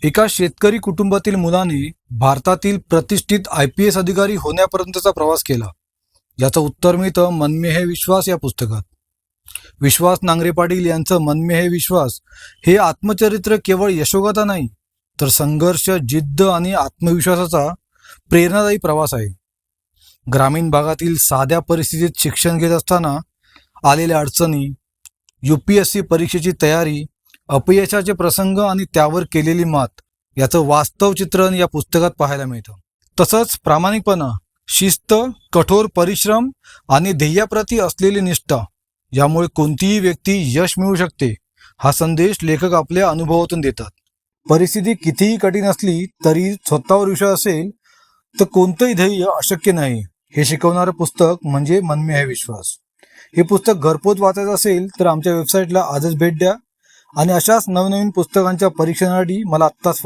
एका शेतकरी कुटुंबातील मुलाने भारतातील प्रतिष्ठित IPS अधिकारी होण्यापर्यंतचा प्रवास केला. याचं उत्तर मिळतं मन में है विश्वास या पुस्तकात. विश्वास नांगरे पाटील यांचं मन में है विश्वास हे आत्मचरित्र केवळ यशोगाथा नाही, तर संघर्ष, जिद्द आणि आत्मविश्वासाचा प्रेरणादायी प्रवास आहे. ग्रामीण भागातील साध्या परिस्थितीत शिक्षण घेत असताना आलेल्या अडचणी, UPSC परीक्षेची तयारी, अपयशाचे प्रसंग आणि त्यावर केलेली मात याचं वास्तव चित्रण या पुस्तकात पाहायला मिळतं. तसंच प्रामाणिकपणा, शिस्त, कठोर परिश्रम आणि ध्येयाप्रती असलेली निष्ठा यामुळे कोणतीही व्यक्ती यश मिळवू शकते, हा संदेश लेखक आपल्या अनुभवातून देतात. परिस्थिती कितीही कठीण असली तरी स्वतःवर विश्वास असेल तर कोणतंही ध्येय अशक्य नाही, हे शिकवणारं पुस्तक म्हणजे मन में है विश्वास. हे पुस्तक घरपोच वाचायचं असेल तर आमच्या वेबसाईटला आजच भेट द्या आणि अशाच नवनवीन पुस्तकांच्या परीक्षणासाठी मला आत्ताच